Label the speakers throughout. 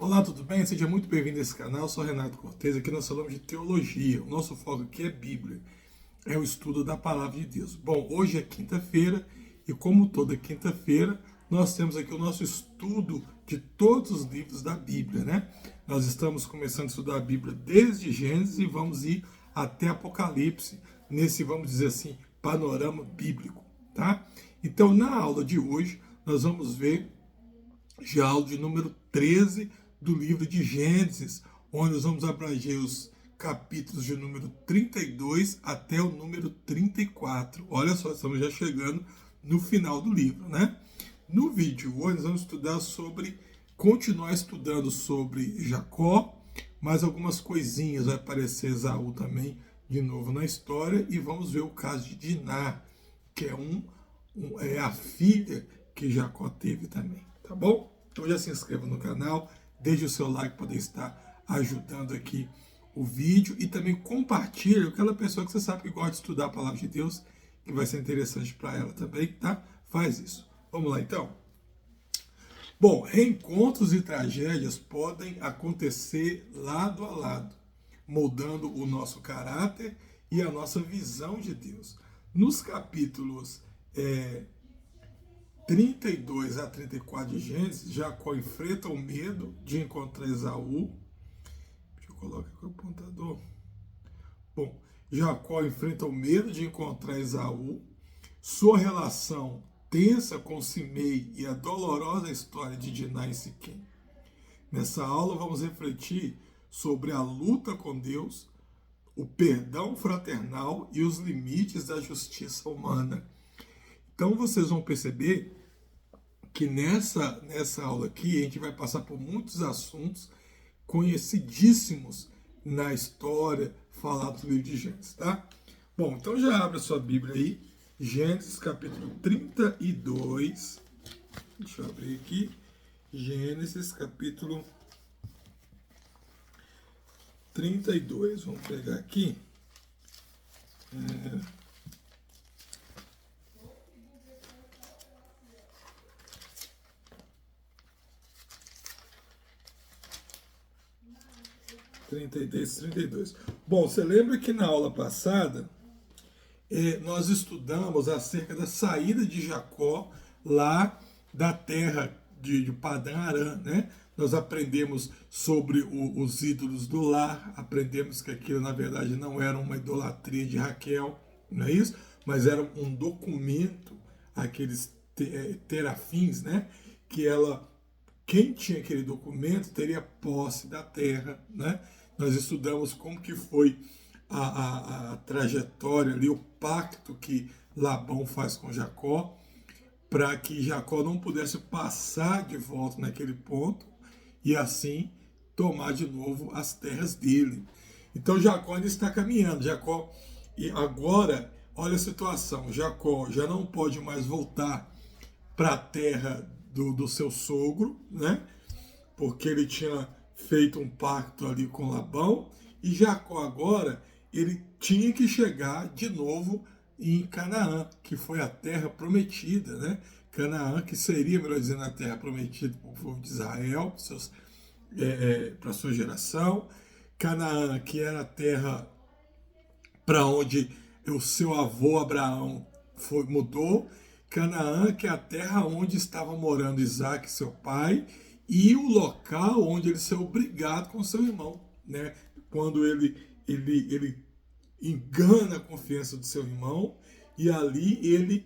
Speaker 1: Olá, tudo bem? Seja muito bem-vindo a esse canal. Eu sou Renato Cortez. Aqui nós falamos de teologia. O nosso foco aqui é Bíblia, é o estudo da palavra de Deus. Bom, hoje é quinta-feira e, como toda quinta-feira, nós temos aqui o nosso estudo de todos os livros da Bíblia, né? Nós estamos começando a estudar a Bíblia desde Gênesis e vamos ir até Apocalipse, nesse, vamos dizer assim, panorama bíblico, tá? Então, na aula de hoje, nós vamos ver já a aula de número 13 do livro de Gênesis, onde nós vamos abranger os capítulos de número 32 até o número 34. Olha só, estamos já chegando no final do livro, né? No vídeo hoje nós vamos continuar estudando sobre Jacó, mais algumas coisinhas, vai aparecer Esaú também de novo na história, e vamos ver o caso de Diná, que é a filha que Jacó teve também, tá bom? Então já se inscreva no canal, deixe o seu like para poder estar ajudando aqui o vídeo e também compartilhe com aquela pessoa que você sabe que gosta de estudar a palavra de Deus, que vai ser interessante para ela também, tá? Faz isso. Vamos lá então. Bom, reencontros e tragédias podem acontecer lado a lado, moldando o nosso caráter e a nossa visão de Deus. Nos capítulos 32 a 34 de Gênesis, Jacó enfrenta o medo de encontrar Esaú. Deixa eu colocar aqui o apontador. Bom, Jacó enfrenta o medo de encontrar Esaú, sua relação tensa com Simei e a dolorosa história de Diná e Siquém. Nessa aula vamos refletir sobre a luta com Deus, o perdão fraternal e os limites da justiça humana. Então vocês vão perceber que nessa aula aqui a gente vai passar por muitos assuntos conhecidíssimos na história falada do livro de Gênesis, tá? Bom, então já abre a sua Bíblia aí, Gênesis capítulo 32, deixa eu abrir aqui, Gênesis capítulo 32, vamos pegar aqui, 32. Bom, você lembra que na aula passada nós estudamos acerca da saída de Jacó lá da terra de Padã Arã, né? Nós aprendemos sobre os ídolos do lar, aprendemos que aquilo na verdade não era uma idolatria de Raquel, não é isso? Mas era um documento, aqueles terafins, né? Que quem tinha aquele documento teria posse da terra, né? Nós estudamos como que foi a trajetória ali, o pacto que Labão faz com Jacó, para que Jacó não pudesse passar de volta naquele ponto e assim tomar de novo as terras dele. Então Jacó ainda está caminhando. E agora, olha a situação, Jacó já não pode mais voltar para a terra do seu sogro, né? Porque ele tinha feito um pacto ali com Labão, e Jacó agora, ele tinha que chegar de novo em Canaã, que foi a terra prometida, né? Canaã, que seria, melhor dizendo, a terra prometida para o povo de Israel, para a sua geração. Canaã, que era a terra para onde o seu avô Abraão mudou. Canaã, que é a terra onde estava morando Isaac, seu pai, e o local onde ele ser obrigado com seu irmão, né? Quando ele engana a confiança do seu irmão, e ali ele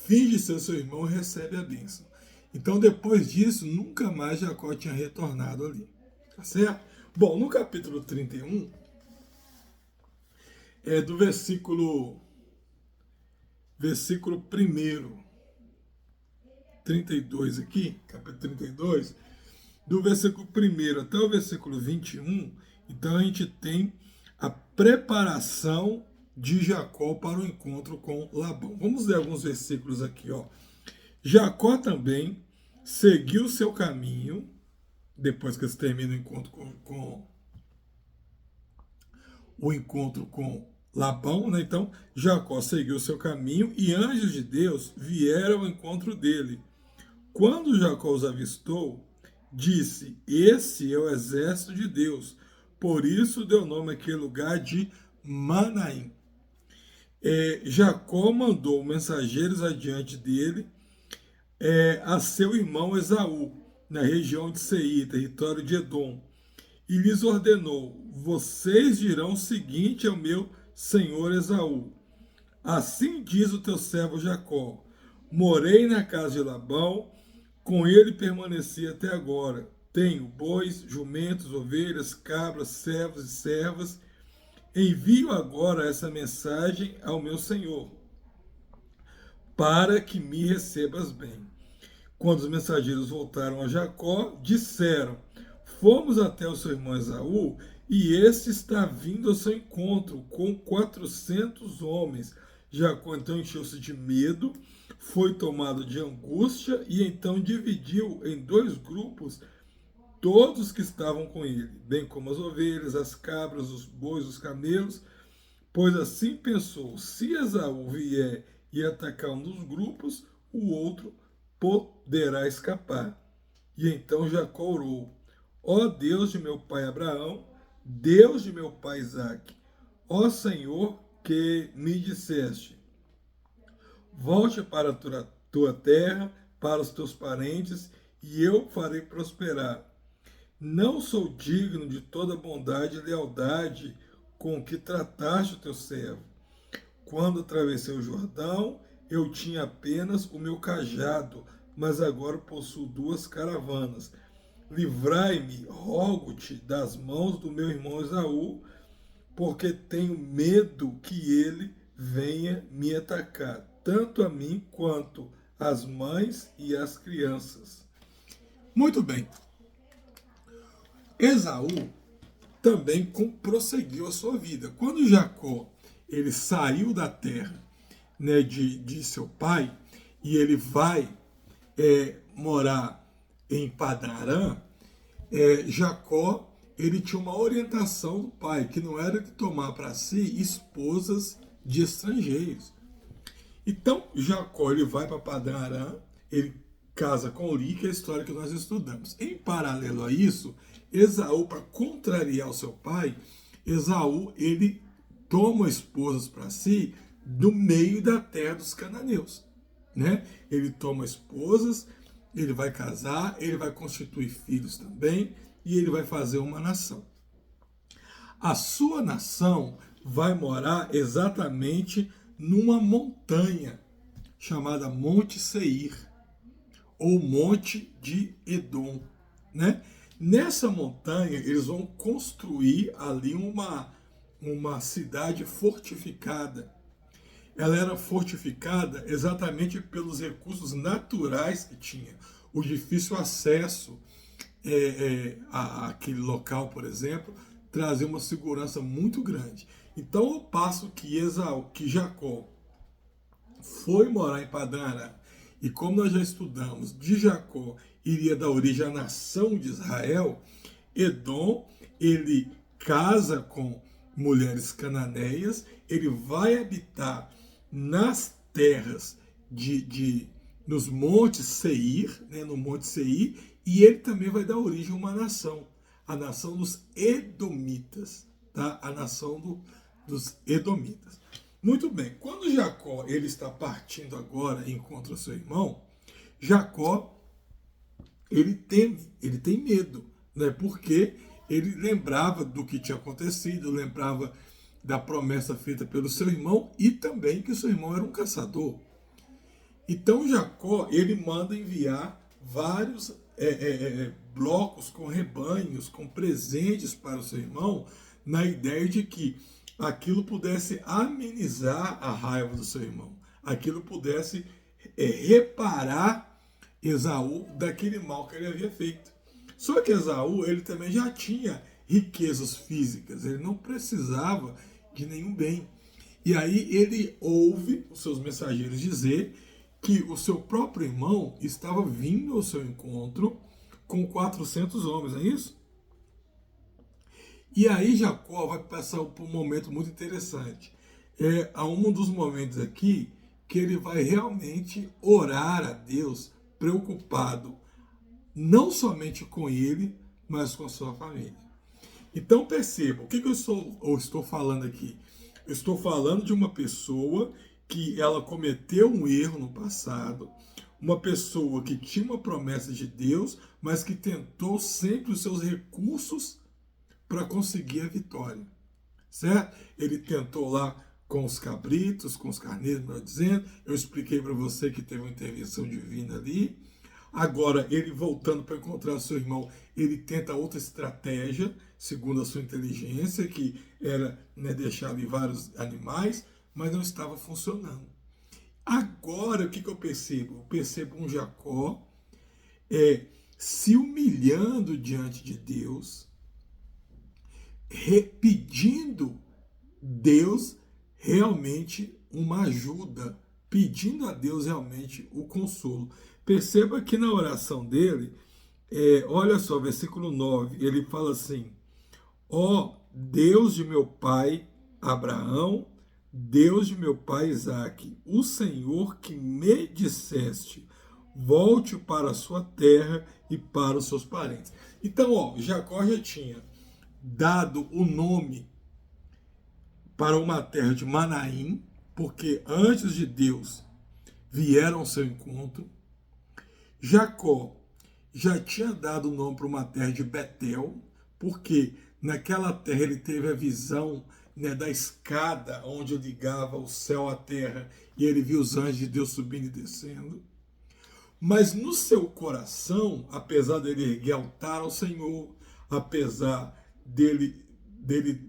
Speaker 1: finge ser seu irmão e recebe a bênção. Então, depois disso, nunca mais Jacó tinha retornado ali. Tá certo? Bom, no capítulo 31, do versículo 1, 32 aqui, capítulo 32, do versículo 1 até o versículo 21, então a gente tem a preparação de Jacó para o encontro com Labão. Vamos ler alguns versículos aqui, ó. Jacó também seguiu seu caminho, depois que se termina o encontro com Labão, né? Então Jacó seguiu seu caminho e anjos de Deus vieram ao encontro dele. Quando Jacó os avistou, disse: esse é o exército de Deus. Por isso deu nome àquele lugar de Manaim. Jacó mandou mensageiros adiante dele a seu irmão Esaú, na região de Seir, território de Edom, e lhes ordenou: vocês dirão o seguinte ao meu senhor Esaú: assim diz o teu servo Jacó: morei na casa de Labão, com ele permaneci até agora. Tenho bois, jumentos, ovelhas, cabras, servos e servas. Envio agora essa mensagem ao meu senhor, para que me recebas bem. Quando os mensageiros voltaram a Jacó, disseram: fomos até o seu irmão Esaú, e este está vindo ao seu encontro com 400 homens. Jacó então encheu-se de medo, foi tomado de angústia, e então dividiu em 2 grupos todos que estavam com ele, bem como as ovelhas, as cabras, os bois, os camelos, pois assim pensou: se Esaú vier e atacar um dos grupos, o outro poderá escapar. E então Jacó orou: ó Deus de meu pai Abraão, Deus de meu pai Isaque, ó Senhor, que me disseste: volte para a tua terra, para os teus parentes, e eu farei prosperar. Não sou digno de toda bondade e lealdade com que trataste o teu servo. Quando atravessei o Jordão, eu tinha apenas o meu cajado, mas agora possuo 2 caravanas. Livrai-me, rogo-te, das mãos do meu irmão Esaú, porque tenho medo que ele venha me atacar, tanto a mim quanto as mães e as crianças. Muito bem. Esaú também prosseguiu a sua vida. Quando Jacó ele saiu da terra, né, de seu pai, e ele vai morar em Padan-Aram, Jacó ele tinha uma orientação do pai, que não era de tomar para si esposas de estrangeiros. Então, Jacó ele vai para Padan-Aram, ele casa com Li, que é a história que nós estudamos. Em paralelo a isso, Esaú, para contrariar o seu pai, Esaú ele toma esposas para si do meio da terra dos cananeus, né? Ele toma esposas, ele vai casar, ele vai constituir filhos também, e ele vai fazer uma nação. A sua nação vai morar exatamente numa montanha chamada Monte Seir, ou Monte de Edom, né? Nessa montanha eles vão construir ali uma cidade fortificada. Ela era fortificada exatamente pelos recursos naturais que tinha, o difícil acesso àquele local, por exemplo, trazia uma segurança muito grande. Então, ao passo que Jacó foi morar em Padan-Aram, e como nós já estudamos, de Jacó iria dar origem à nação de Israel, Edom, ele casa com mulheres cananeias, ele vai habitar nas terras nos montes Seir, né, no monte Seir, e ele também vai dar origem a uma nação, a nação dos Edomitas, tá? A nação dos Edomitas. Muito bem, quando Jacó ele está partindo agora e encontra seu irmão, Jacó ele teme, ele tem medo, né? Porque ele lembrava do que tinha acontecido, lembrava da promessa feita pelo seu irmão e também que o seu irmão era um caçador. Então Jacó ele manda enviar vários blocos com rebanhos, com presentes para o seu irmão, na ideia de que aquilo pudesse amenizar a raiva do seu irmão, aquilo pudesse reparar Esaú daquele mal que ele havia feito. Só que Esaú ele também já tinha riquezas físicas, ele não precisava de nenhum bem. E aí ele ouve os seus mensageiros dizer que o seu próprio irmão estava vindo ao seu encontro com 400 homens, não é isso? E aí Jacó vai passar por um momento muito interessante. Há um dos momentos aqui que ele vai realmente orar a Deus, preocupado não somente com ele, mas com sua família. Então perceba, o que eu estou falando aqui? Eu estou falando de uma pessoa que ela cometeu um erro no passado, uma pessoa que tinha uma promessa de Deus, mas que tentou sempre os seus recursos para conseguir a vitória, certo? Ele tentou lá com os cabritos, com os carneiros, melhor dizendo. Eu expliquei para você que teve uma intervenção divina ali. Agora, ele voltando para encontrar seu irmão, ele tenta outra estratégia, segundo a sua inteligência, que era, né, deixar ali vários animais, mas não estava funcionando. Agora, o que eu percebo? Eu percebo um Jacó se humilhando diante de Deus, pedindo Deus realmente uma ajuda, pedindo a Deus realmente o consolo. Perceba que na oração dele, olha só, versículo 9, ele fala assim: ó Deus de meu pai Abraão, Deus de meu pai Isaque, o Senhor que me disseste, volte para a sua terra e para os seus parentes. Então, ó, Jacó já tinha dado o nome para uma terra de Manaim, porque antes de Deus vieram ao seu encontro. Jacó já tinha dado o nome para uma terra de Betel, porque naquela terra ele teve a visão, né, da escada onde ligava o céu à terra, e ele viu os anjos de Deus subindo e descendo. Mas no seu coração, apesar dele erguer altar ao Senhor, apesar dele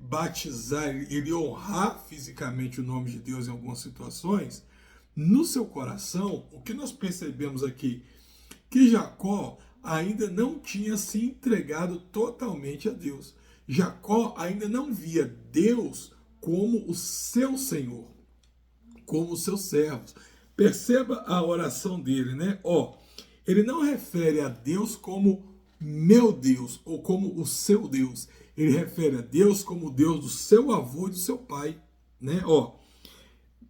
Speaker 1: batizar, ele honrar fisicamente o nome de Deus em algumas situações, no seu coração, o que nós percebemos aqui? Que Jacó ainda não tinha se entregado totalmente a Deus. Jacó ainda não via Deus como o seu Senhor, como os seus servos. Perceba a oração dele, né? Ele não refere a Deus como meu Deus ou como o seu Deus. Ele refere a Deus como o Deus do seu avô e do seu pai, né?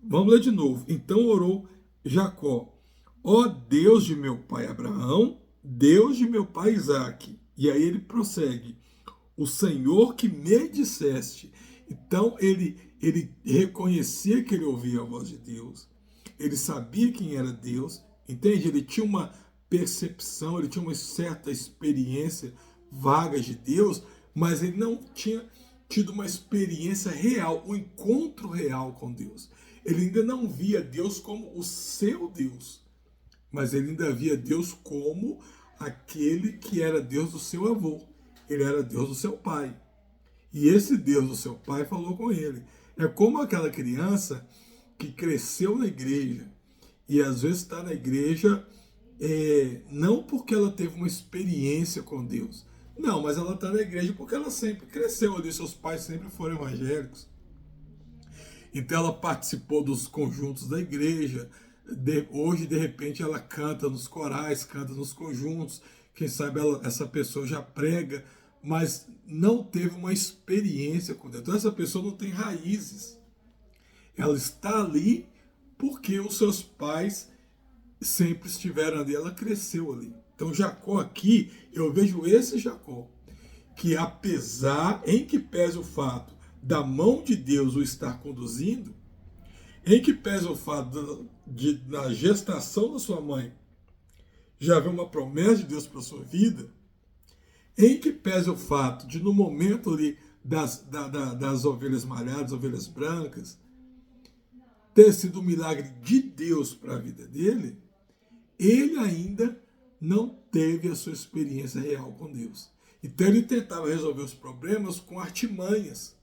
Speaker 1: Vamos ler de novo. Então orou Jacó: ó Deus de meu pai Abraão, Deus de meu pai Isaque. E aí ele prossegue: o Senhor que me disseste. Então ele reconhecia que ele ouvia a voz de Deus, ele sabia quem era Deus, entende? Ele tinha uma percepção, ele tinha uma certa experiência vaga de Deus, mas ele não tinha tido uma experiência real, um encontro real com Deus. Ele ainda não via Deus como o seu Deus, mas ele ainda via Deus como aquele que era Deus do seu avô. Ele era Deus do seu pai. E esse Deus do seu pai falou com ele. É como aquela criança que cresceu na igreja e às vezes está na igreja não porque ela teve uma experiência com Deus. Não, mas ela está na igreja porque ela sempre cresceu ali, seus pais sempre foram evangélicos. Então ela participou dos conjuntos da igreja. Hoje, de repente, ela canta nos corais, canta nos conjuntos. Quem sabe essa pessoa já prega, mas não teve uma experiência com Deus. Então essa pessoa não tem raízes. Ela está ali porque os seus pais sempre estiveram ali, ela cresceu ali. Então Jacó aqui, eu vejo esse Jacó, que apesar, em que pese o fato da mão de Deus o estar conduzindo, em que pese o fato na gestação da sua mãe já haver uma promessa de Deus para a sua vida, em que pese o fato de no momento ali das ovelhas malhadas, ovelhas brancas, ter sido um milagre de Deus para a vida dele, ele ainda não teve a sua experiência real com Deus. Então ele tentava resolver os problemas com artimanhas,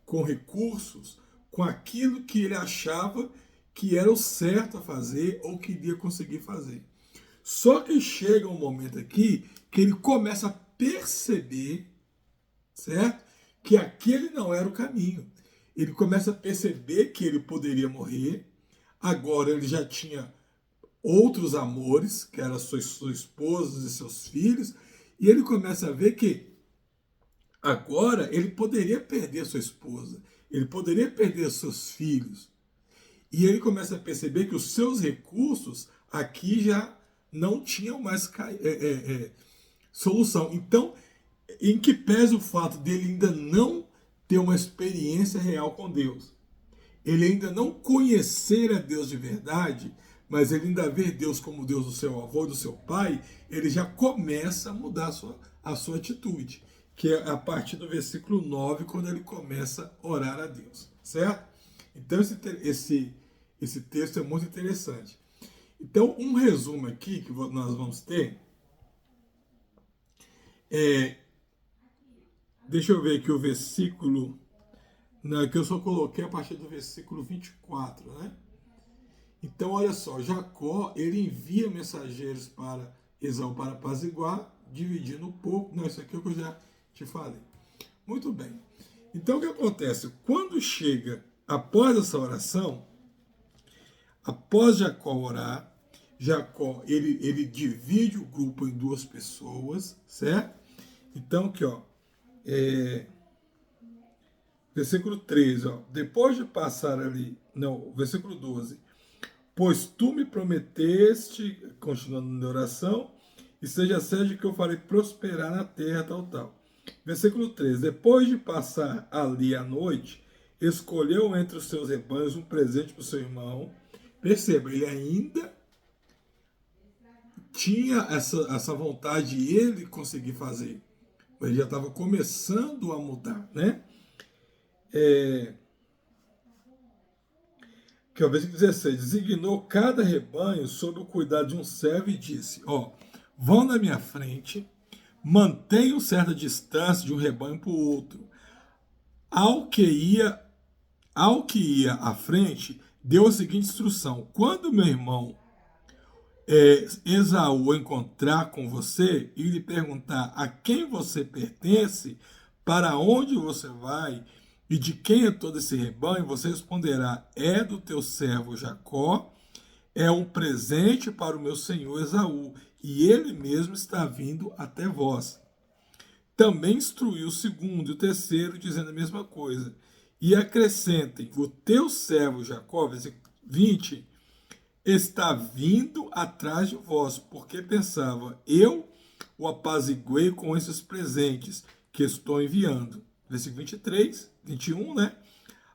Speaker 1: com recursos, com aquilo que ele achava que era o certo a fazer ou que iria conseguir fazer. Só que chega um momento aqui que ele começa a perceber, certo? Que aquele não era o caminho. Ele começa a perceber que ele poderia morrer. Agora ele já tinha outros amores, que eram sua esposa e seus filhos, e ele começa a ver que agora ele poderia perder sua esposa, ele poderia perder seus filhos. E ele começa a perceber que os seus recursos aqui já não tinha mais solução. Então, em que pese o fato dele ainda não ter uma experiência real com Deus, ele ainda não conhecer a Deus de verdade, mas ele ainda vê Deus como Deus do seu avô, do seu pai, ele já começa a mudar a sua atitude, que é a partir do versículo 9, quando ele começa a orar a Deus, certo? Então esse texto é muito interessante. Então, um resumo aqui que nós vamos ter deixa eu ver aqui o versículo, que eu só coloquei a partir do versículo 24, né? Então, olha só, Jacó, ele envia mensageiros para Esaú para apaziguar, dividindo um pouco. Não, isso aqui é o que eu já te falei. Muito bem. Então, o que acontece? Quando chega após essa oração, após Jacó orar, Jacó, ele divide o grupo em duas pessoas, certo? Então, aqui, ó, versículo 13, ó, depois de passar ali, não, versículo 12, pois tu me prometeste, continuando na oração, e seja certo que eu farei prosperar na terra, tal, tal. Versículo 13, depois de passar ali a noite, escolheu entre os seus rebanhos um presente para o seu irmão. Perceba, ele ainda tinha essa vontade de ele conseguir fazer. Ele já estava começando a mudar, né? Que é o versículo 16, designou cada rebanho sob o cuidado de um servo e disse, ó, vão na minha frente, mantenham certa distância de um rebanho para o outro. Ao que ia à frente, deu a seguinte instrução, quando meu irmão Esaú encontrar com você e lhe perguntar a quem você pertence, para onde você vai e de quem é todo esse rebanho, você responderá, é do teu servo Jacó, é um presente para o meu senhor Esaú, e ele mesmo está vindo até vós. Também instruiu o segundo e o terceiro, dizendo a mesma coisa. E acrescentem, o teu servo Jacó, versículo 20, está vindo atrás de vós, porque pensava, eu o apaziguei com esses presentes que estou enviando. Versículo 23, 21, né?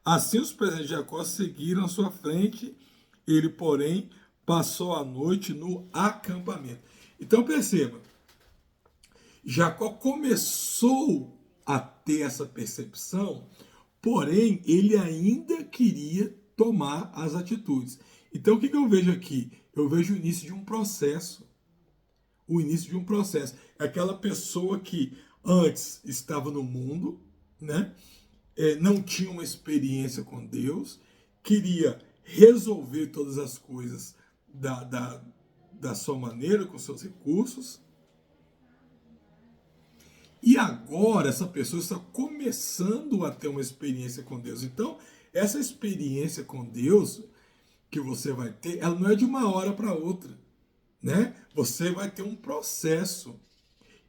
Speaker 1: Assim os presentes de Jacó seguiram à sua frente, ele, porém, passou a noite no acampamento. Então perceba, Jacó começou a ter essa percepção, porém ele ainda queria tomar as atitudes. Então o que eu vejo aqui? Eu vejo o início de um processo. O início de um processo. É aquela pessoa que antes estava no mundo, né? Não tinha uma experiência com Deus, queria resolver todas as coisas da sua maneira, com seus recursos. E agora essa pessoa está começando a ter uma experiência com Deus. Então, essa experiência com Deus que você vai ter, ela não é de uma hora para outra, né? Você vai ter um processo.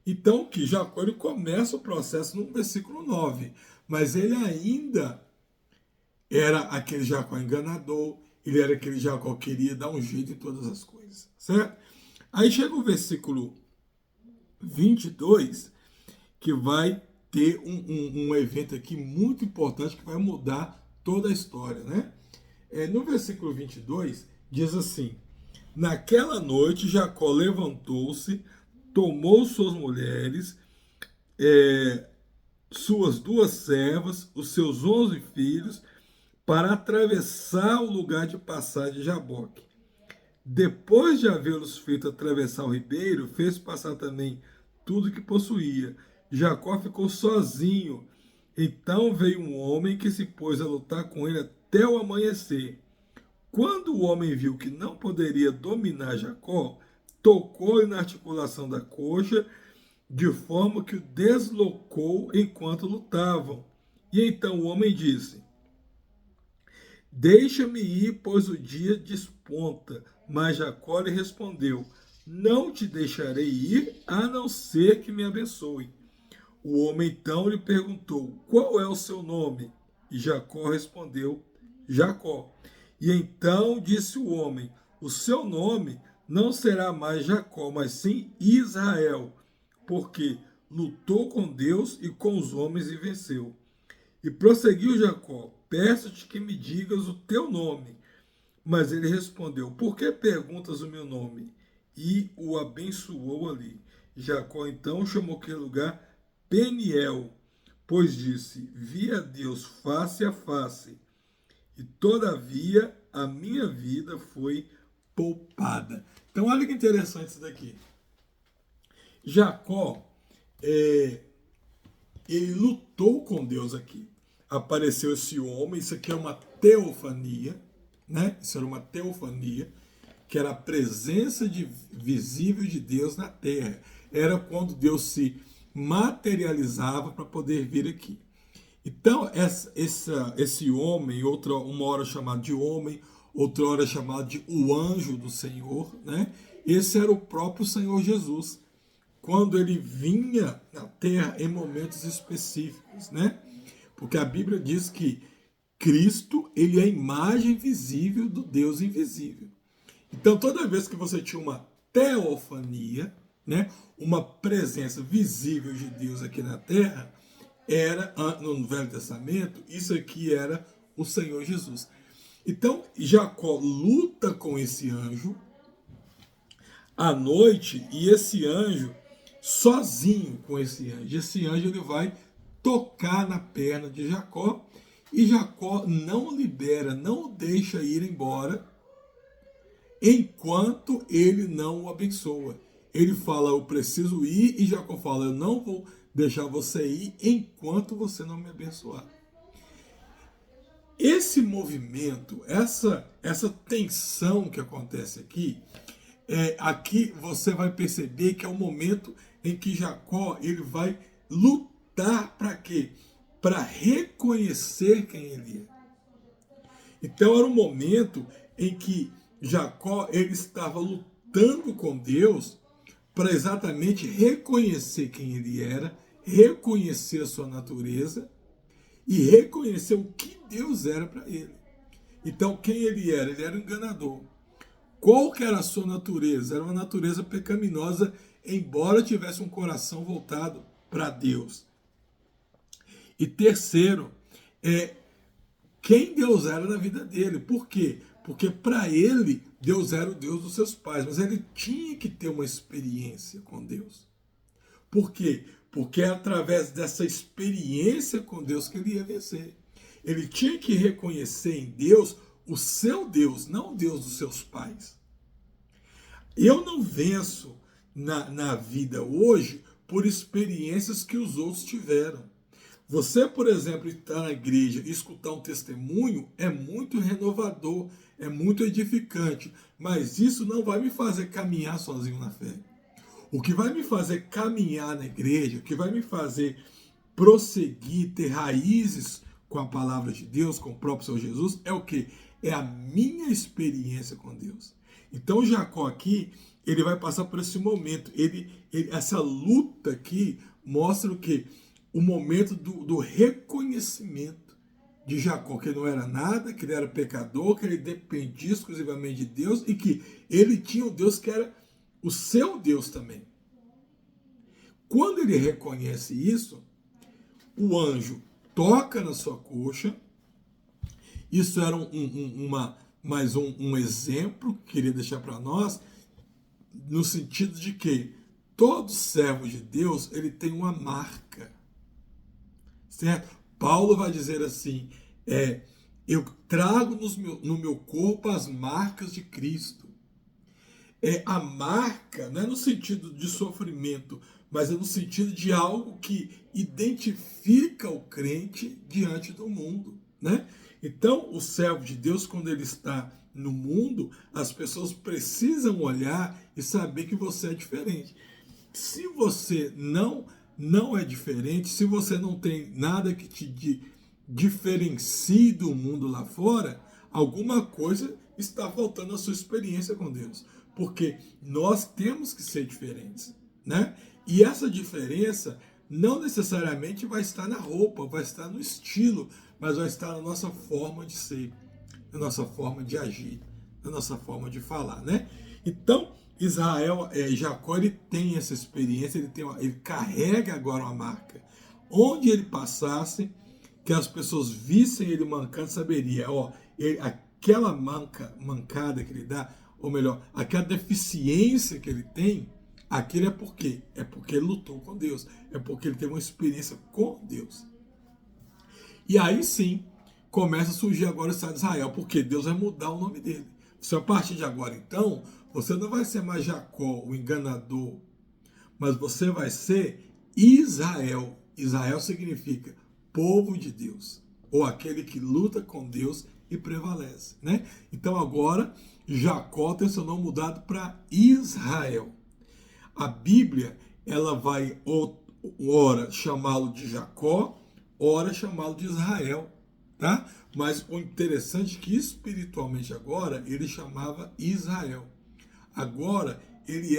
Speaker 1: Então, que Jacó ele começa o processo no versículo 9, mas ele ainda era aquele Jacó enganador, ele era aquele Jacó que queria dar um jeito em todas as coisas, certo? Aí chega o versículo 22, que vai ter um evento aqui muito importante que vai mudar toda a história, né? No versículo 22, diz assim, naquela noite Jacó levantou-se, tomou suas mulheres, suas duas servas, os seus 11 filhos, para atravessar o lugar de passagem de Jaboque. Depois de havê-los feito atravessar o ribeiro, fez passar também tudo que possuía. Jacó ficou sozinho. Então veio um homem que se pôs a lutar com ele até o amanhecer. Quando o homem viu que não poderia dominar Jacó, tocou-lhe na articulação da coxa, de forma que o deslocou enquanto lutavam. E então o homem disse, deixa-me ir, pois o dia desponta. Mas Jacó lhe respondeu, não te deixarei ir, a não ser que me abençoe. O homem então lhe perguntou, qual é o seu nome? E Jacó respondeu, Jacó. E então disse o homem, o seu nome não será mais Jacó, mas sim Israel, porque lutou com Deus e com os homens e venceu. E prosseguiu Jacó: peço-te que me digas o teu nome. Mas ele respondeu: por que perguntas o meu nome? E o abençoou ali. Jacó então chamou aquele lugar Peniel, pois disse: vi a Deus face a face, e todavia a minha vida foi poupada. Então olha que interessante isso daqui. Jacó, ele lutou com Deus aqui. Apareceu esse homem, isso aqui é uma teofania, né? Isso era uma teofania, que era a presença visível de Deus na terra. Era quando Deus se materializava para poder vir aqui. Então, esse homem, uma hora chamado de homem, outra hora chamado de o anjo do Senhor, né? Esse era o próprio Senhor Jesus, quando ele vinha na terra em momentos específicos, né? Porque a Bíblia diz que Cristo, ele é a imagem visível do Deus invisível. Então, toda vez que você tinha uma teofania, né, uma presença visível de Deus aqui na terra, era, no Velho Testamento, isso aqui era o Senhor Jesus. Então, Jacó luta com esse anjo à noite, e esse anjo, sozinho com esse anjo ele vai tocar na perna de Jacó, e Jacó não libera, não o deixa ir embora, enquanto ele não o abençoa. Ele fala: eu preciso ir, e Jacó fala: eu não vou deixar você ir enquanto você não me abençoar. Esse movimento, essa tensão que acontece aqui, aqui você vai perceber que é o momento em que Jacó ele vai lutar para quê? Para reconhecer quem ele é. Então era um momento em que Jacó ele estava lutando com Deus para exatamente reconhecer quem ele era, reconhecer a sua natureza e reconhecer o que Deus era para ele. Então quem ele era? Ele era um enganador. Qual que era a sua natureza? Era uma natureza pecaminosa, embora tivesse um coração voltado para Deus. E terceiro, quem Deus era na vida dele. Por quê? Porque para ele, Deus era o Deus dos seus pais, mas ele tinha que ter uma experiência com Deus. Por quê? Porque é através dessa experiência com Deus que ele ia vencer. Ele tinha que reconhecer em Deus o seu Deus, não o Deus dos seus pais. Eu não venço na vida hoje por experiências que os outros tiveram. Você, por exemplo, estar na igreja e escutar um testemunho é muito renovador, é muito edificante, mas isso não vai me fazer caminhar sozinho na fé. O que vai me fazer caminhar na igreja, o que vai me fazer prosseguir, ter raízes com a palavra de Deus, com o próprio Senhor Jesus, é o quê? É a minha experiência com Deus. Então Jacó aqui, ele vai passar por esse momento, essa luta aqui mostra o quê? O momento do reconhecimento de Jacó, que não era nada, que ele era pecador, que ele dependia exclusivamente de Deus e que ele tinha um Deus que era o seu Deus também. Quando ele reconhece isso, o anjo toca na sua coxa. Isso era mais um exemplo que queria deixar para nós, no sentido de que todo servo de Deus ele tem uma marca. Certo? Paulo vai dizer assim, eu trago no meu corpo as marcas de Cristo. A marca não é no sentido de sofrimento, mas é no sentido de algo que identifica o crente diante do mundo, né? Então, o servo de Deus, quando ele está no mundo, as pessoas precisam olhar e saber que você é diferente. Se você não é diferente, se você não tem nada que te diferencie do mundo lá fora, alguma coisa está faltando na sua experiência com Deus. Porque nós temos que ser diferentes, né? E essa diferença não necessariamente vai estar na roupa, vai estar no estilo, mas vai estar na nossa forma de ser, na nossa forma de agir, na nossa forma de falar, né? Então, Jacó, ele tem essa experiência, ele carrega agora uma marca. Onde ele passasse, que as pessoas vissem ele mancando, saberia, aquela mancada que ele dá, ou melhor, aquela deficiência que ele tem, aquilo é por quê? É porque ele lutou com Deus, é porque ele teve uma experiência com Deus. E aí sim, começa a surgir agora o Estado de Israel, porque Deus vai mudar o nome dele. Se a partir de agora, então, você não vai ser mais Jacó, o enganador, mas você vai ser Israel. Israel significa povo de Deus, ou aquele que luta com Deus e prevalece, né? Então agora Jacó tem seu nome mudado para Israel. A Bíblia, ela vai ora chamá-lo de Jacó, ora chamá-lo de Israel, tá? Mas o interessante é que espiritualmente agora ele chamava Israel. Agora ele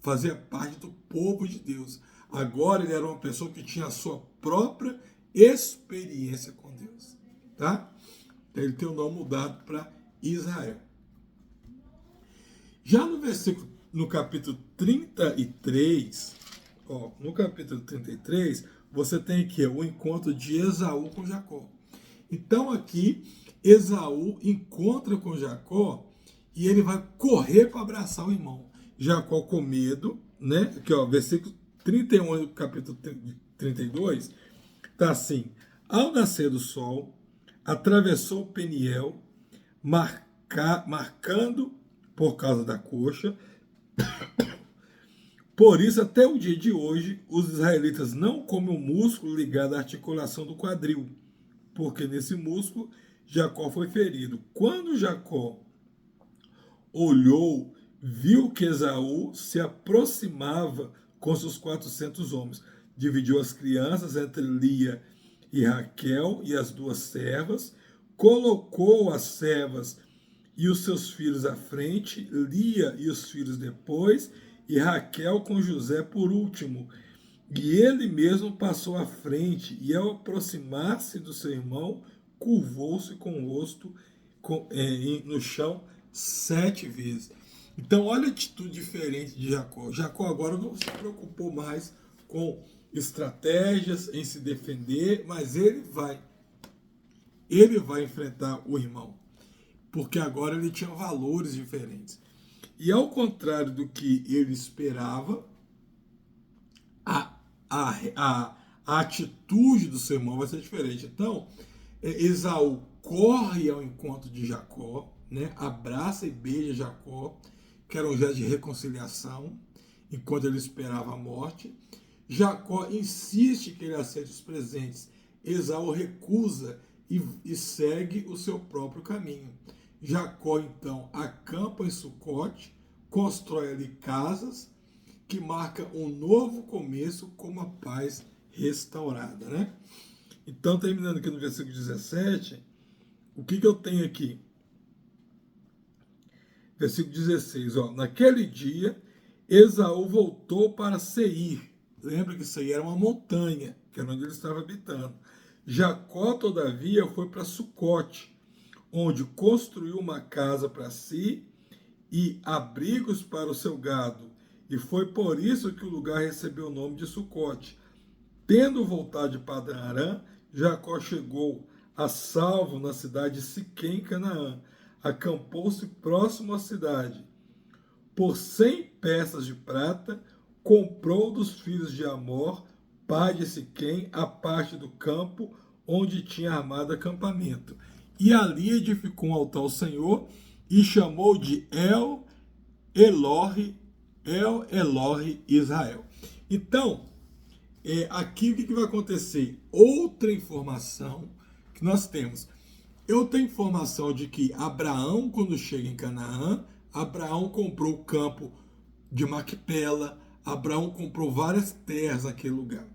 Speaker 1: fazia parte do povo de Deus. Agora ele era uma pessoa que tinha a sua própria experiência com Deus, tá? Então ele tem o nome mudado para Israel. Já no capítulo 33, no capítulo 33, você tem aqui o encontro de Esaú com Jacó. Então aqui, Esaú encontra com Jacó e ele vai correr para abraçar o irmão. Jacó com medo, né? Aqui, versículo 31 do capítulo 32, tá assim: ao nascer do sol, atravessou Peniel, marcando por causa da coxa. Por isso, até o dia de hoje, os israelitas não comem o músculo ligado à articulação do quadril, porque nesse músculo Jacó foi ferido. Quando Jacó olhou, viu que Esaú se aproximava com seus 400 homens. Dividiu as crianças entre Lia e Raquel e as duas servas, colocou as servas e os seus filhos à frente, Lia e os filhos depois, e Raquel com José por último. E ele mesmo passou à frente, e ao aproximar-se do seu irmão, curvou-se com o rosto no chão 7 vezes. Então, olha a atitude diferente de Jacó. Jacó agora não se preocupou mais com estratégias em se defender, mas ele vai enfrentar o irmão, porque agora ele tinha valores diferentes. E ao contrário do que ele esperava, a atitude do seu irmão vai ser diferente. Então, Esaú corre ao encontro de Jacó, né? Abraça e beija Jacó, que era um gesto de reconciliação, enquanto ele esperava a morte. Jacó insiste que ele aceite os presentes. Esaú recusa e segue o seu próprio caminho. Jacó, então, acampa em Sucote, constrói ali casas, que marca um novo começo com uma paz restaurada, né? Então, terminando aqui no versículo 17, o que eu tenho aqui? Versículo 16, naquele dia, Esaú voltou para Seir. Lembra que Seir era uma montanha, que era onde ele estava habitando. Jacó, todavia, foi para Sucote, onde construiu uma casa para si e abrigos para o seu gado. E foi por isso que o lugar recebeu o nome de Sucote. Tendo voltado de Padã-Arã, Jacó chegou a salvo na cidade de Siquém, Canaã. Acampou-se próximo à cidade. Por 100 peças de prata, comprou dos filhos de Amor, pai de Siquém, a parte do campo onde tinha armado acampamento. E ali edificou um altar ao Senhor e chamou de El Elohe Israel. Então, aqui o que vai acontecer? Outra informação que nós temos. Eu tenho informação de que Abraão, quando chega em Canaã, Abraão comprou o campo de Macpela, Abraão comprou várias terras naquele lugar.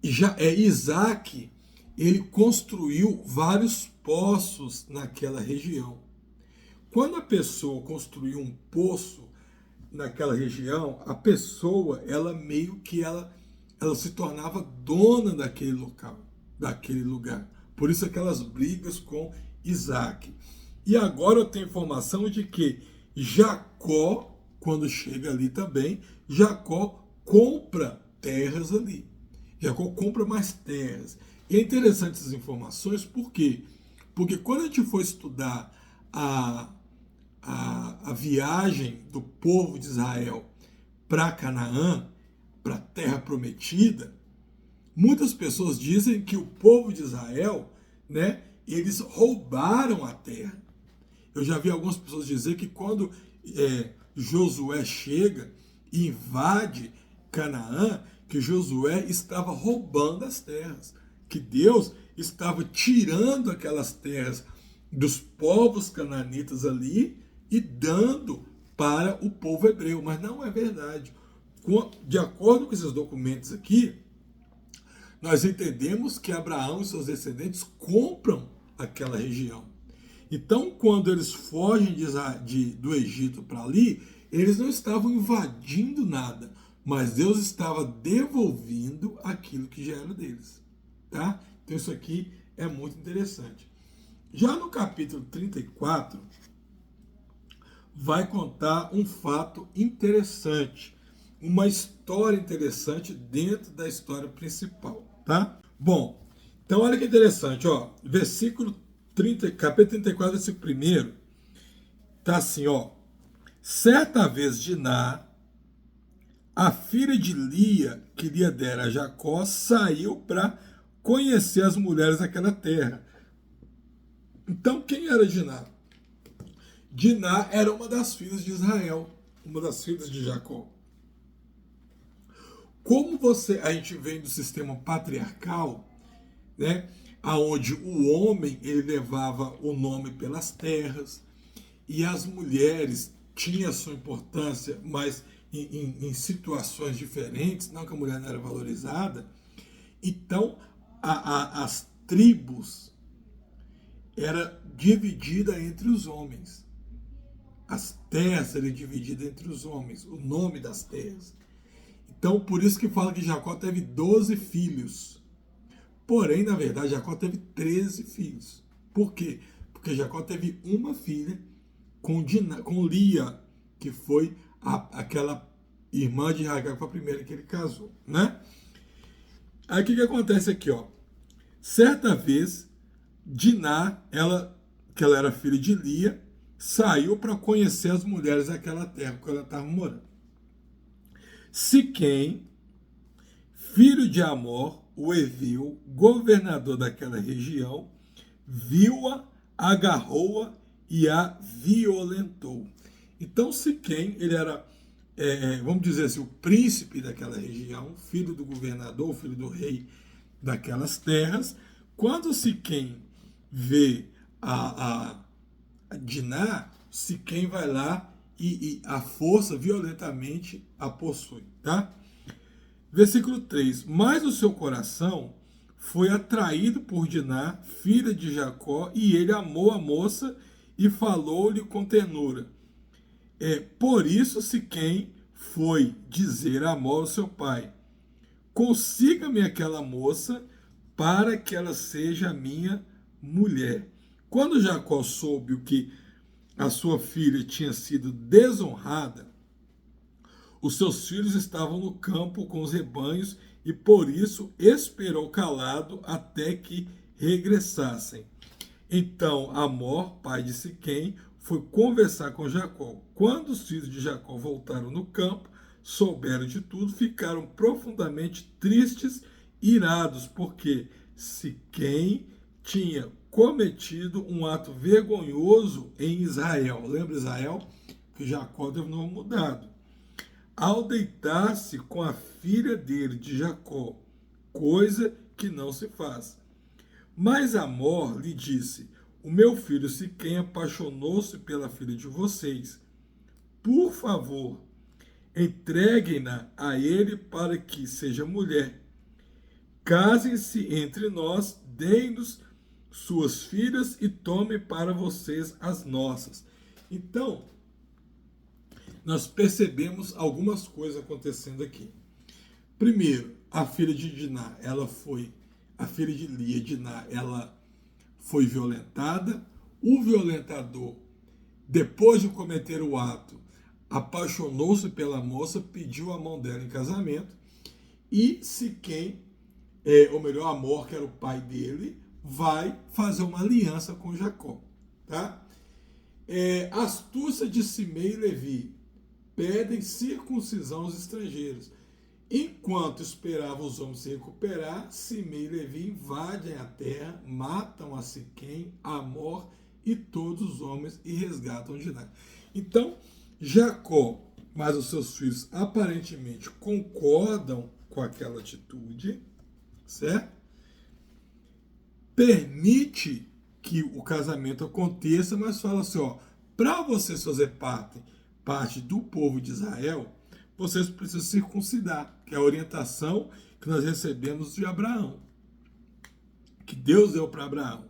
Speaker 1: Isaac, ele construiu vários poços naquela região. Quando a pessoa construiu um poço naquela região, a pessoa, ela meio que ela se tornava dona daquele local, daquele lugar. Por isso aquelas brigas com Isaac. E agora eu tenho informação de que Jacó, quando chega ali também, Jacó compra terras ali. Jacó compra mais terras. E é interessante essas informações, por quê? Porque quando a gente for estudar a viagem do povo de Israel para Canaã, para a terra prometida, muitas pessoas dizem que o povo de Israel, né, eles roubaram a terra. Eu já vi algumas pessoas dizer que quando Josué chega e invade Canaã, que Josué estava roubando as terras, que Deus estava tirando aquelas terras dos povos cananitas ali e dando para o povo hebreu. Mas não é verdade. De acordo com esses documentos aqui, nós entendemos que Abraão e seus descendentes compram aquela região. Então, quando eles fogem do Egito para ali, eles não estavam invadindo nada, mas Deus estava devolvendo aquilo que já era deles. Tá? Então, isso aqui é muito interessante. Já no capítulo 34, vai contar um fato interessante, uma história interessante dentro da história principal, tá? Bom, então olha que interessante, ó, versículo 30, capítulo 34, versículo 1, tá assim, ó: certa vez Diná, a filha de Lia, que Lia dera a Jacó, saiu para conhecer as mulheres daquela terra. Então, quem era Diná? Diná era uma das filhas de Israel, uma das filhas de Jacó. Como a gente vem do sistema patriarcal, né, aonde o homem ele levava o nome pelas terras e as mulheres tinham a sua importância, mas em situações diferentes, não que a mulher não era valorizada. Então, as tribos era dividida entre os homens. As terras eram divididas entre os homens, o nome das terras. Então, por isso que fala que Jacó teve 12 filhos. Porém, na verdade, Jacó teve 13 filhos. Por quê? Porque Jacó teve uma filha com Lia, que foi aquela irmã de Ragar, que foi a primeira que ele casou, né? Aí o que acontece aqui, ó? Certa vez, Diná, que ela era filha de Lia, saiu para conhecer as mulheres daquela terra que ela estava morando. Siquém, filho de Amor, o Eveu, governador daquela região, viu-a, agarrou-a e a violentou. Então Siquém, ele era, vamos dizer assim, o príncipe daquela região, filho do governador, filho do rei daquelas terras. Quando Siquém vê a Diná, Siquém vai lá e a força violentamente a possui, tá? Versículo 3: mas o seu coração foi atraído por Diná, filha de Jacó, e ele amou a moça e falou-lhe com ternura. Por isso Siquém foi dizer a Amor, seu pai: consiga-me aquela moça para que ela seja minha mulher. Quando Jacó soube que a sua filha tinha sido desonrada, os seus filhos estavam no campo com os rebanhos e por isso esperou calado até que regressassem. Então Amor, pai de Siquém, foi conversar com Jacó. Quando os filhos de Jacó voltaram no campo, souberam de tudo, ficaram profundamente tristes, irados, porque Siquém tinha cometido um ato vergonhoso em Israel. Lembra Israel? Que Jacó teve um nome mudado. Ao deitar-se com a filha dele, de Jacó, coisa que não se faz. Mas Amor lhe disse: o meu filho Siquém apaixonou-se pela filha de vocês. Por favor, entreguem-na a ele para que seja mulher. Casem-se entre nós, deem-nos suas filhas e tomem para vocês as nossas. Então, nós percebemos algumas coisas acontecendo aqui. Primeiro, a filha de Diná, a filha de Lia, Diná, ela foi violentada. O violentador, depois de cometer o ato, apaixonou-se pela moça, pediu a mão dela em casamento, e Siquém, ou melhor, Hamor, que era o pai dele, vai fazer uma aliança com Jacó. Tá? A astúcia de Simei e Levi pedem circuncisão aos estrangeiros. Enquanto esperavam os homens se recuperar, Simei e Levi invadem a terra, matam a Siquém, Hamor e todos os homens e resgatam Diná. Então, Jacó, mas os seus filhos aparentemente concordam com aquela atitude, certo? Permite que o casamento aconteça, mas fala assim, ó, para vocês fazer parte do povo de Israel, vocês precisam circuncidar, que é a orientação que nós recebemos de Abraão, que Deus deu para Abraão.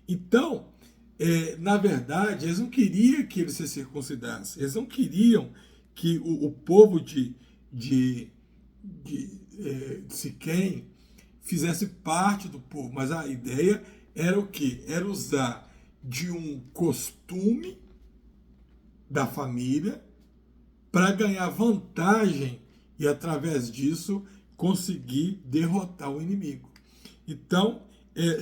Speaker 1: Então, na verdade, eles não queriam que ele se circuncidasse, eles não queriam que o povo de Siquém fizesse parte do povo, mas a ideia era o quê? Era usar de um costume da família para ganhar vantagem e, através disso, conseguir derrotar o inimigo. Então,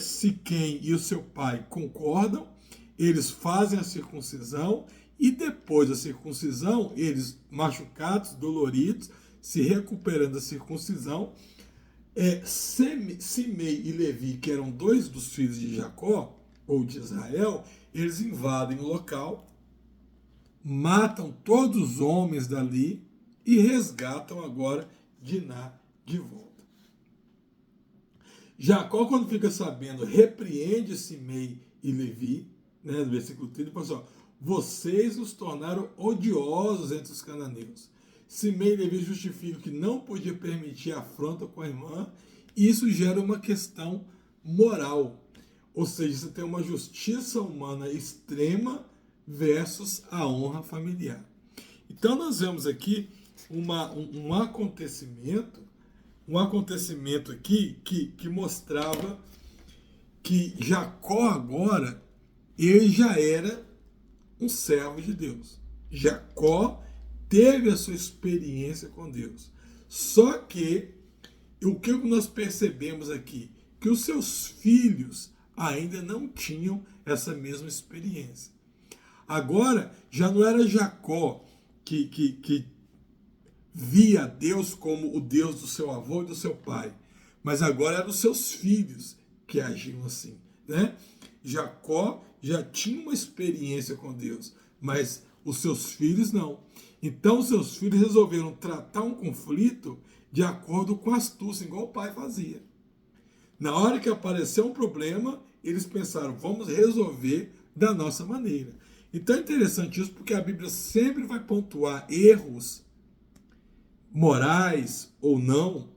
Speaker 1: Siquém e o seu pai concordam, eles fazem a circuncisão e depois da circuncisão, eles machucados, doloridos, se recuperando da circuncisão, Simei e Levi, que eram dois dos filhos de Jacó, ou de Israel, eles invadem o local, matam todos os homens dali e resgatam agora Diná de volta. Jacó, quando fica sabendo, repreende Simei e Levi, né, no versículo 30, fala assim, ó, vocês nos tornaram odiosos entre os cananeus. Simei e Levi justificam que não podia permitir afronta com a irmã, e isso gera uma questão moral. Ou seja, você tem uma justiça humana extrema versus a honra familiar. Então nós vemos aqui um acontecimento aqui que mostrava que Jacó agora, ele já era um servo de Deus. Jacó teve a sua experiência com Deus. Só que o que nós percebemos aqui? Que os seus filhos ainda não tinham essa mesma experiência. Agora, já não era Jacó que via Deus como o Deus do seu avô e do seu pai, mas agora eram os seus filhos que agiam assim, né? Jacó já tinha uma experiência com Deus, mas os seus filhos não. Então, os seus filhos resolveram tratar um conflito de acordo com a astúcia, igual o pai fazia. Na hora que apareceu um problema, eles pensaram, vamos resolver da nossa maneira. Então é interessante isso, porque a Bíblia sempre vai pontuar erros morais ou não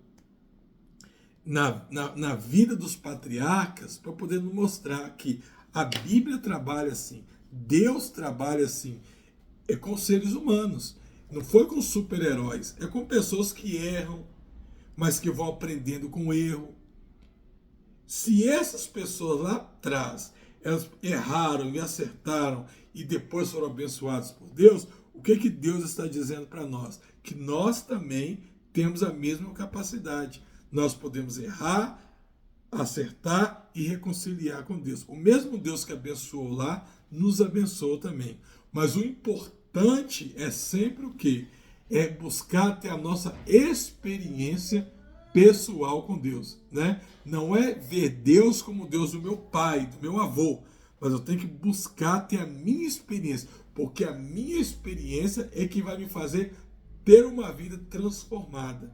Speaker 1: na vida dos patriarcas, para poder nos mostrar que a Bíblia trabalha assim, Deus trabalha assim, é com seres humanos, não foi com super-heróis, é com pessoas que erram, mas que vão aprendendo com o erro. Se essas pessoas lá atrás, elas erraram e acertaram e depois foram abençoadas por Deus, o que Deus está dizendo para nós? Que nós também temos a mesma capacidade. Nós podemos errar, acertar e reconciliar com Deus. O mesmo Deus que abençoou lá, nos abençoou também. Mas o importante é sempre o quê? É buscar ter a nossa experiência pessoal com Deus, né? Não é ver Deus como Deus do meu pai, do meu avô, mas eu tenho que buscar ter a minha experiência, porque a minha experiência é que vai me fazer ter uma vida transformada.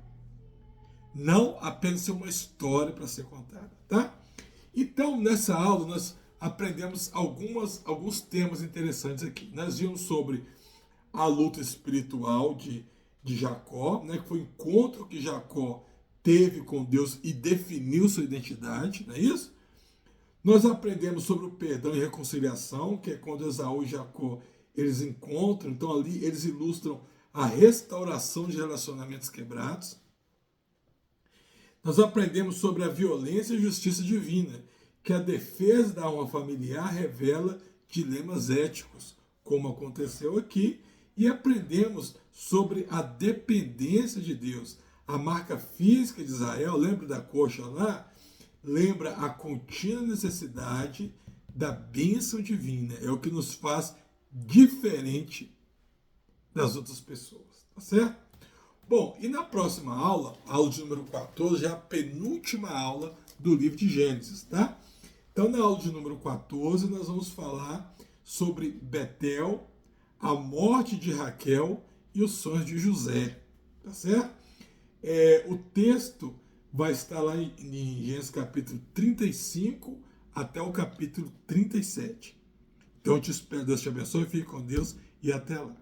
Speaker 1: Não apenas ser uma história para ser contada, tá? Então, nessa aula, nós aprendemos alguns temas interessantes aqui. Nós vimos sobre a luta espiritual de Jacó, né, que foi o encontro que Jacó teve com Deus e definiu sua identidade, não é isso? Nós aprendemos sobre o perdão e reconciliação, que é quando Esaú e Jacó eles encontram, então ali eles ilustram a restauração de relacionamentos quebrados. Nós aprendemos sobre a violência e justiça divina, que a defesa da honra familiar revela dilemas éticos, como aconteceu aqui, e aprendemos sobre a dependência de Deus. A marca física de Israel, lembra da coxa lá? Lembra a contínua necessidade da bênção divina. É o que nos faz diferente das outras pessoas, tá certo? Bom, e na próxima aula, aula de número 14, é a penúltima aula do livro de Gênesis, tá? Então, na aula de número 14, nós vamos falar sobre Betel, a morte de Raquel e os sonhos de José, tá certo? O texto vai estar lá em Gênesis capítulo 35 até o capítulo 37. Então, eu te espero, Deus te abençoe, fique com Deus e até lá.